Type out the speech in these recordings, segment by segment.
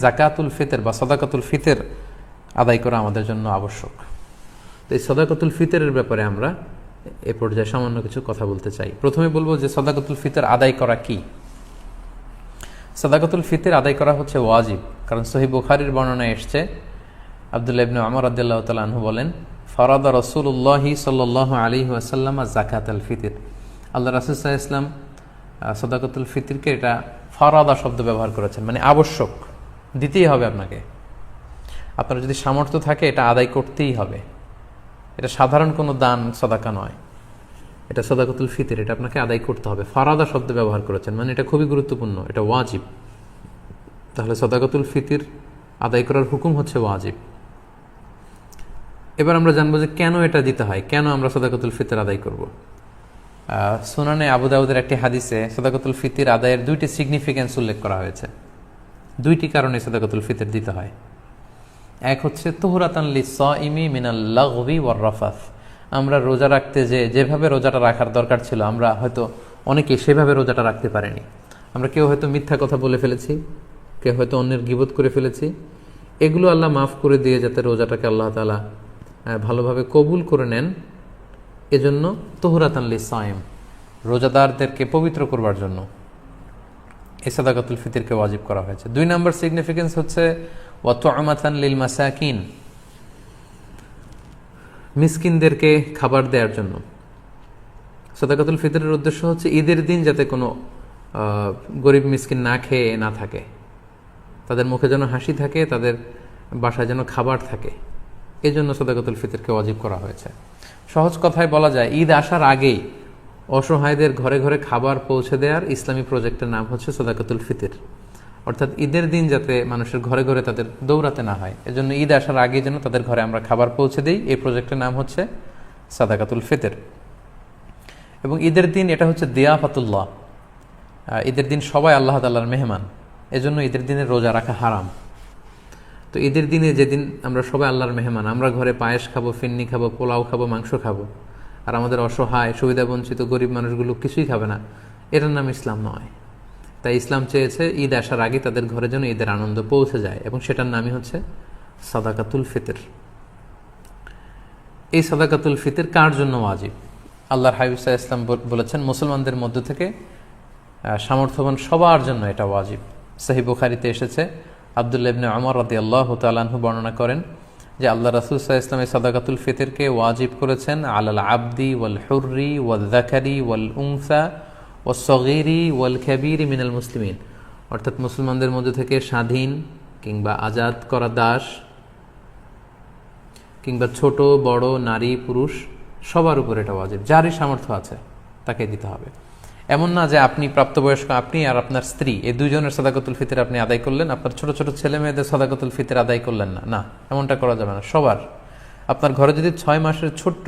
জাকাতুল ফিতর বা সাদাকাতুল ফিতর আদায় করা আমাদের জন্য আবশ্যক। তো এই সাদাকাতুল ফিতরের ব্যাপারে আমরা এ পর্যায়ে সামান্য কিছু কথা বলতে চাই। প্রথমে বলবো যে সাদাকাতুল ফিতর আদায় করা কি। সাদাকাতুল ফিতর আদায় করা হচ্ছে ওয়াজিব, কারণ সহিহ বুখারীর বর্ণনায় এসছে, আব্দুল্লাহ ইবনে ওমর রাদিয়াল্লাহু তাআলা আনহু বলেন, ফারাদা রাসূলুল্লাহি সাল্লাল্লাহু আলাইহি ওয়াসাল্লাম যাকাতুল ফিতর। আল্লাহ রাসূল সাল্লাল্লাহু আলাইহি ওয়াসাল্লাম সাদাকাতুল ফিতরকে এটা ফারাদা শব্দ ব্যবহার করেছেন, মানে আবশ্যক, দিতেই হবে আপনাকে। আপনার যদি সামর্থ্য থাকে এটা আদায় করতেই হবে। এটা সাধারণ কোনো দান সাদাকা নয়, এটা সাদাকাতুল ফিতর, এটা আপনাকে আদায় করতে হবে। ফারাদা শব্দ ব্যবহার করেছেন, মানে এটা খুবই গুরুত্বপূর্ণ, এটা ওয়াজিব। তাহলে সাদাকাতুল ফিতর আদায় করার হুকুম হচ্ছে ওয়াজিব। এবার আমরা জানবো যে কেন এটা দিতে হয়, কেন আমরা সাদাকাতুল ফিতর আদায় করব। সুনানে আবু দাউদের একটি হাদিসে সাদাকাতুল ফিতর আদায়ের দুইটি সিগনিফিক্যান্স উল্লেখ করা হয়েছে। দুইটি কারণে সাদাকাতুল ফিতর দিতে হয়। এক হচ্ছে তুহরাতান লিস-সাইমি মিনাল লাগবি ওয়ার রাফাস। আমরা রোজা রাখতে যেভাবে রোজাটা রাখার দরকার ছিল, আমরা হয়তো অনেকে সেভাবে রোজাটা রাখতে পারিনি। আমরা কেউ হয়তো মিথ্যা কথা বলে ফেলেছি, কেউ হয়তো অন্যের গীবত করে ফেলেছি। এগুলো আল্লাহ মাফ করে দিয়ে যাতে রোজাটাকে আল্লাহ তাআলা ভালোভাবে কবুল করে নেন, এজন্য তুহরাতান লিস-সাইম, রোজাদারদেরকে পবিত্র করবার জন্য এই সাদাকাতুল ফিতরকে ওয়াজিব করা হয়েছে। 2 নম্বর সিগনিফিকেন্স হচ্ছে ওয়া তু'মাতান লিল মাসাকিন, মিসকিনদেরকে খাবার দেওয়ার জন্য। সাদাকাতুল ফিতরের উদ্দেশ্য হচ্ছে ঈদের দিন যাতে কোনো গরিব মিসকিন না খেয়ে না থাকে, তাদের মুখে যেন হাসি থাকে, তাদের বাসায় যেন খাবার থাকে, এই জন্য সাদাকাতুল ফিতরকে ওয়াজিব করা হয়েছে। সহজ কথায় বলা যায়, ঈদ আসার আগেই অসহায়দের ঘরে ঘরে খাবার পৌঁছে দেওয়ার ইসলামী প্রজেক্টের নাম হচ্ছে সাদাকাতুল ফিতর। অর্থাৎ ঈদের দিন যাতে মানুষের ঘরে ঘরে তাদের দৌড়াতে না হয়, এজন্য ঈদ আসার আগে যেন তাদের ঘরে আমরা খাবার পৌঁছে দিই, এই প্রজেক্টের নাম হচ্ছে সাদাকাতুল ফিতর। এবং ঈদের দিন এটা হচ্ছে দিয়াফাতুল্লাহ, ঈদের দিন সবাই আল্লাহ তাআলার মেহমান, এজন্য ঈদের দিনে রোজা রাখা হারাম। তো ঈদের দিনে যেদিন আমরা সবাই আল্লাহর মেহমান, আমরা ঘরে পায়েস খাবো, ফিন্নি খাবো, পোলাও খাবো, মাংস খাবো, আর আমাদের অসহায় সুবিধাবঞ্চিত গরিব মানুষগুলো কিছুই খাবে না, এটার নাম ইসলাম নয়। তাই ইসলাম চেয়েছে ঈদ আসার আগে তাদের ঘরে যেন ঈদের আনন্দ পৌঁছে যায়, এবং সেটার নামই হচ্ছে সাদাকাতুল ফিতর। এই সাদাকাতুল ফিতর কার জন্য ওয়াজিব? আল্লাহর হাবিব সাল্লাল্লাহু আলাইহি ওয়াসাল্লাম বলেছেন, মুসলমানদের মধ্য থেকে সামর্থ্যবান সবার জন্য এটা ওয়াজিব। সহিহ বুখারীতে এসেছে, আব্দুল্লাহ ইবনে ওমর রাদিয়াল্লাহু তাআলা আনহু বর্ণনা করেন যে আল্লাহ রাসূল সাল্লাল্লাহু আলাইহি ওয়াসাল্লাম সাদাকাতুল ফিতরকে ওয়াজিব করেছেন আলাল আবদি ওয়াল হুররি ওয়াল যাকারি ওয়াল উনসা ওয়াস সগীরি ওয়াল কাবীরি মিনাল মুসলিমিন। অর্থাৎ মুসলমানদের মধ্যে থেকে স্বাধীন কিংবা আজাদ করা দাস কিংবা ছোট বড় নারী পুরুষ সবার উপর এটা ওয়াজিব, যারই সামর্থ্য আছে তাকে দিতে হবে। এমন না যে আপনি প্রাপ্তবয়স্ক, আপনি আর আপনার স্ত্রী, এই দুইজনের সাদাকাতুল ফিতর আপনি আদায় করলেন, আপনার ছোট ছোট ছেলে মেয়েদের সাদাকাতুল ফিতর আদায় করলেন না, না, এমনটা করা যাবে না। সবার, আপনার ঘরে যদি 6 মাসের ছোট্ট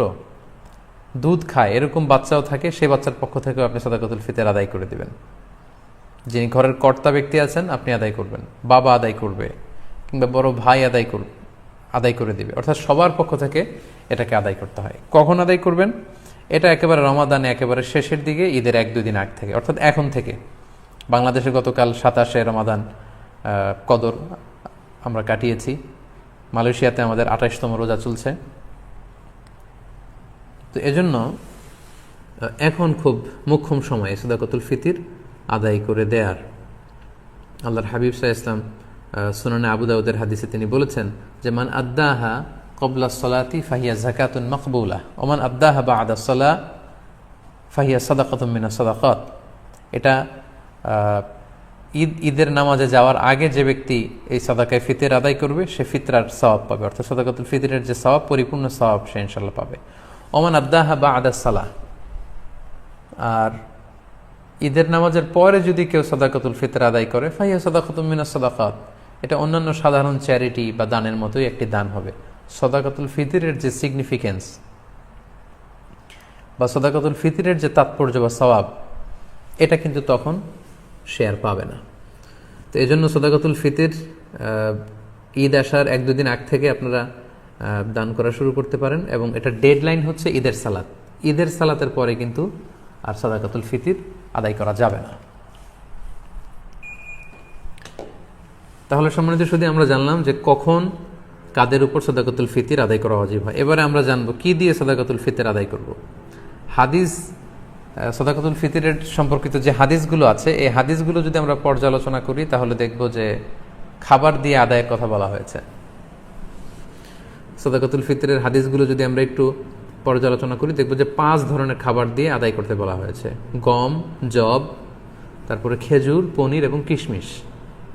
দুধ খায় এরকম বাচ্চাও থাকে, সেই বাচ্চার পক্ষ থেকেও আপনি সাদাকাতুল ফিতর আদায় করে দিবেন। যিনি ঘরের কর্তা ব্যক্তি আছেন আপনি আদায় করবেন, বাবা আদায় করবে, কিংবা বড় ভাই আদায় করে দিবে। অর্থাৎ সবার পক্ষ থেকে এটাকে আদায় করতে হয়। কখন আদায় করবেন? এটা একেবারে রমাদানে একেবারে শেষের দিকে, ঈদের 1-2 দিন আগ থেকে, অর্থাৎ এখন থেকে। বাংলাদেশে গতকাল 27শে রমাদান কদর আমরা কাটিয়েছি, মালয়েশিয়াতে আমাদের 28তম রোজা চলছে। তো এজন্য এখন খুব মোক্ষম সময় সাদাকাতুল ফিতর আদায় করে দেয়ার। আল্লাহর হাবিব সাল্লাল্লাহু আলাইহি ওয়াসাল্লাম সুনানে আবু দাউদের হাদিসে তিনি বলেছেন যে মান আদ্দাহা ক্বাবলা সলাতি ফাহিয়া যাকাতুন মাকবুলা ওয়া মান আদ্দাহা বা'দা সলাহ ফাহিয়া সাদাকাতুম মিনাস সাদাকাত। এটা ঈদের নামাজে যাওয়ার আগে যে ব্যক্তি এই সাদাকায়ে ফিতর আদায় করবে সে ফিতরার সওয়াব পাবে, অর্থাৎ সাদাকাতুল ফিতরের যে সওয়াব, পরিপূর্ণ সওয়াব সে ইনশাআল্লাহ পাবে। ওয়া মান আদ্দাহা বা'দা সালাহ, আর ঈদের নামাজের পরে যদি কেউ সাদাকাতুল ফিতর আদায় করে ফাহিয়া সাদাকাতুম মিনাস সাদাকাত, এটা অন্যান্য সাধারণ চ্যারিটি বা দানের মতোই একটি দান হবে। সাদাকাতুল ফিতরের যে সিগনিফিকেন্স বা সাদাকাতুল ফিতরের যে তাৎপর্য বা সওয়াব, এটা কিন্তু তখন সে আর পাবে না। তো এই জন্য সাদাকাতুল ফিতর ঈদ আসার 1-2 দিন আগ থেকে আপনারা দান করা শুরু করতে পারেন, এবং এটা ডেডলাইন হচ্ছে ঈদের সালাত। ঈদের সালাতের পরে কিন্তু আর সাদাকাতুল ফিতর আদায় করা যাবে না। তাহলে সম্মানিত শুধু আমরা জানলাম যে কখন কাদের উপর সাদাকাতুল ফিতর আদায় করা ওয়াজিব হয়। এবারে আমরা জানবো কি দিয়ে সাদাকাতুল ফিতর আদায় করব। হাদিস সাদাকাতুল ফিতরের সম্পর্কিত যে হাদিসগুলো আছে এই হাদিসগুলো যদি আমরা পর্যালোচনা করি তাহলে দেখব যে খাবার দিয়ে আদায়ের কথা বলা হয়েছে। সাদাকাতুল ফিতরের হাদিসগুলো যদি আমরা একটু পর্যালোচনা করি দেখব যে 5 ধরনের খাবার দিয়ে আদায় করতে বলা হয়েছে। গম, যব, তারপরে খেজুর, পনির এবং কিশমিশ,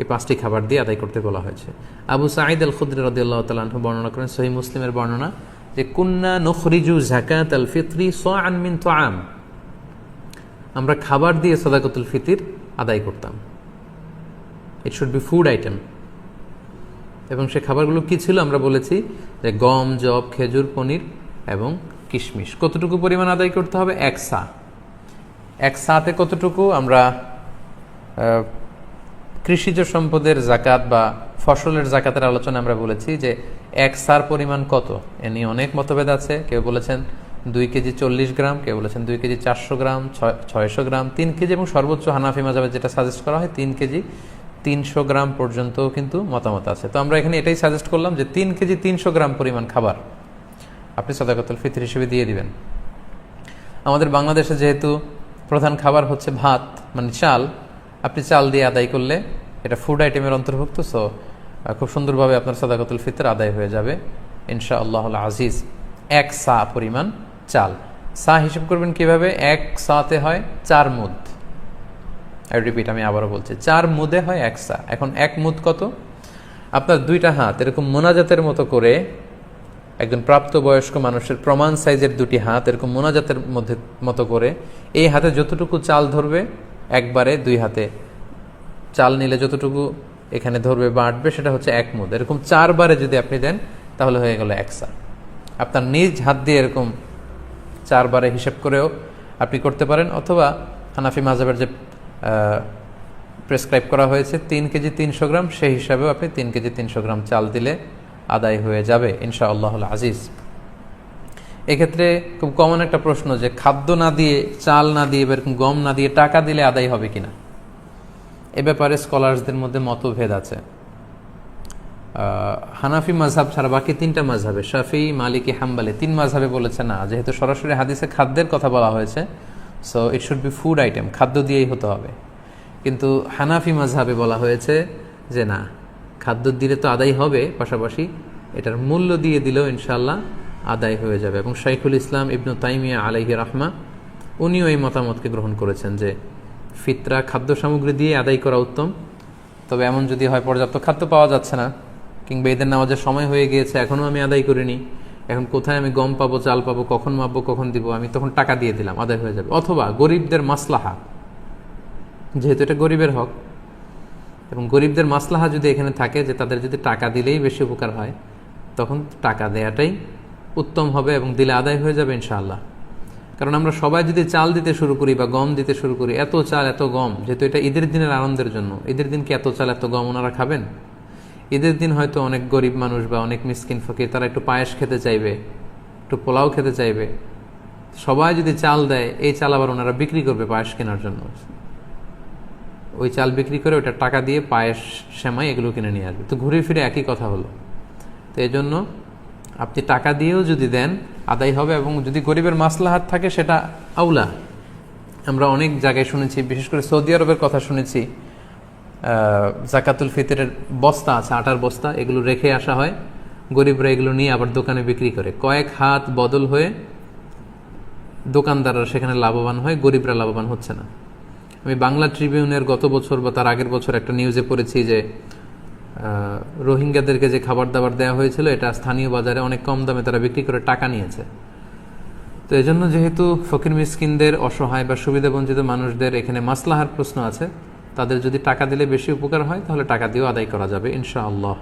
এই 5টি খাবার দিয়ে আদায় করতে বলা হয়েছে। আবু সাঈদ আল খুদরি রাদিয়াল্লাহু তাআলা আনহু বর্ণনা করেন, সহিহ মুসলিমের বর্ণনা, যে কুন্না নুখরিজু যাকাতাল ফিতরি সাআন মিন তুআম, আমরা খাবার দিয়ে সাদাকাতুল ফিতর আদায় করতাম। It should be food item. এবং সে খাবারগুলো কি ছিল আমরা বলেছি যে গম, যব, খেজুর, পনির এবং কিশমিশ। কতটুকু পরিমাণ আদায় করতে হবে? 1 সা। 1 সাতে কতটুকু? আমরা কৃষিজ সম্পদের জাকাত বা ফসলের জাকাতের আলোচনা আমরা বলেছি যে 1 সার পরিমাণ কত, এ নিয়ে অনেক মতভেদ আছে। কেউ বলেছেন 2 কেজি 40 গ্রাম, কেউ বলেছেন 2 কেজি 400 গ্রাম, 600 গ্রাম, 3 কেজি এবং সর্বোচ্চ হানাফি মাযহাবে যেটা সাজেস্ট করা হয় 3 কেজি 300 গ্রাম পর্যন্ত কিন্তু মতামত আছে। তো আমরা এখানে এটাই সাজেস্ট করলাম যে 3 কেজি 300 গ্রাম পরিমাণ খাবার আপনি সাদাকাতুল ফিতর হিসেবে দিয়ে দিবেন। আমাদের বাংলাদেশে যেহেতু প্রধান খাবার হচ্ছে ভাত, মানে চাল, আপনি চাল দিয়ে আদায় করলে এটা ফুড আইটেমের অন্তর্ভুক্ত। সো খুব সুন্দরভাবে আপনার সাদাকাতুল ফিতর আদায় হয়ে যাবে ইনশাআল্লাহুল আজিজ। 1 সা পরিমাণ চাল। সা হিসেব করবেন কিভাবে? 1 সাতে হয় 4 মুদ। রিপিট, আমি আবারও বলছি, 4 মুদে হয় 1 সা। এখন 1 মুদ কত? আপনার 2টা হাত এরকম মোনাজাতের মতো করে, একজন প্রাপ্তবয়স্ক মানুষের প্রমাণ সাইজের 2টি হাত এরকম মোনাজাতের মতো করে, এই হাতে যতটুকু চাল ধরবে একবারে 2 হাতে চাল নিলে যতটুকু এখানে ধরবে বা আটবে সেটা হচ্ছে 1 মুদ। এরকম 4 বারে যদি আপনি দেন তাহলে হয়ে গেল 1 সা। আপনার নিজ হাত দিয়ে এরকম 4 বারে হিসেব করেও আপনি করতে পারেন, অথবা হানাফি মাযহাবের যে প্রেসক্রাইব করা হয়েছে 3 কেজি 300 গ্রাম, সেই হিসাবেও আপনি 3 কেজি 300 গ্রাম চাল দিলে আদায় হয়ে যাবে ইনশাআল্লাহুল আজিজ। এক্ষেত্রে খুব কমন একটা প্রশ্ন যে খাদ্য না দিয়ে, চাল না দিয়ে, এরকম গম না দিয়ে টাকা দিলে আদায় হবে কিনা। এ ব্যাপারে স্কলার্সদের মধ্যে মতভেদ আছে। হানাফি মাযহাব ছাড়া বাকি 3টা মাযহাবে, শাফিঈ, মালিকি, হাম্বলি, 3 মাযহাবে বলেছে না, যেহেতু সরাসরি হাদিসে খাদ্যের কথা বলা হয়েছে, so it should be food item, খাদ্য দিয়েই হতে হবে। কিন্তু হানাফি মাযহাবে বলা হয়েছে যে না, খাদ্য দিলে তো আদায় হবে, পাশাপাশি এটার মূল্য দিয়ে দিলেও ইনশাআল্লাহ আদায় হয়ে যাবে। এবং শাইখুল ইসলাম ইবনু তাইমিয়া আলাইহি রাহমা উনিও এই মতামতকে গ্রহণ করেছেন যে ফিতরা খাদ্য সামগ্রী দিয়ে আদায় করা উত্তম। তবে এমন যদি হয় পর্যাপ্ত খাদ্য পাওয়া যাচ্ছে না, কিংবা ঈদের নামাজের সময় হয়ে গিয়েছে এখনও আমি আদায় করিনি, এখন কোথায় আমি গম পাবো, চাল পাবো, কখন মাপবো, কখন দিব, আমি তখন টাকা দিয়ে দিলাম, আদায় হয়ে যাবে। অথবা গরিবদের মাসলাহা, যেহেতু এটা গরিবের হক, এবং গরিবদের মাসলাহা যদি এখানে থাকে যে তাদের যদি টাকা দিলেই বেশি উপকার হয়, তখন টাকা দেয়াটাই উত্তম হবে এবং দিলে আদায় হয়ে যাবে ইনশাআল্লাহ। কারণ আমরা সবাই যদি চাল দিতে শুরু করি বা গম দিতে শুরু করি, এত চাল এত গম, যেহেতু এটা ঈদের দিনের আনন্দের জন্য, ঈদের দিন কি এত চাল এত গম ওনারা খাবেন? ঈদের দিন হয়তো অনেক গরিব মানুষ বা অনেক মিসকিন ফকির তারা একটু পায়েস খেতে চাইবে, একটু পোলাও খেতে চাইবে। সবাই যদি চাল দেয়, এই চাল আবার ওনারা বিক্রি করবে পায়েস কেনার জন্য, ওই চাল বিক্রি করে ওটা টাকা দিয়ে পায়েস, সেমাই এগুলো কিনে নিয়ে আসবে। তো ঘুরে ফিরে একই কথা হলো। তো এই জন্য আপনি টাকা দিয়েও যদি দেন আদায় হবে, এবং যদি গরিবের মাসলাহাত থাকে সেটা আউলা। আমরা অনেক জায়গায় শুনেছি, বিশেষ করে সৌদি আরবের কথা শুনেছি, জাকাতুল ফিতরের বস্তা আছে, আটার বস্তা, এগুলো রেখে আসা হয়, গরিবরা এগুলো নিয়ে আবার দোকানে বিক্রি করে। কয়েক হাত বদল হয়ে দোকানদাররা সেখানে লাভবান হয়, গরিবরা লাভবান হচ্ছে না। আমি বাংলা ট্রিবিউনের গত বছর বা তার আগের বছর একটা নিউজে পড়েছি যে রোহিঙ্গাদেরকে যে খাবার দাবার দেওয়া হয়েছিল, এটা স্থানীয় বাজারে অনেক কম দামে তারা বিক্রি করে টাকা নিয়েছে। তো এই জন্য যেহেতু ফকির মিসকিনদের, অসহায় বা সুবিধাবঞ্চিত মানুষদের এখানে মাসলাহার প্রশ্ন আছে, তাদের যদি টাকা দিলে বেশি উপকার হয় তাহলে টাকা দিয়েও আদায় করা যাবে ইনশাআল্লাহ।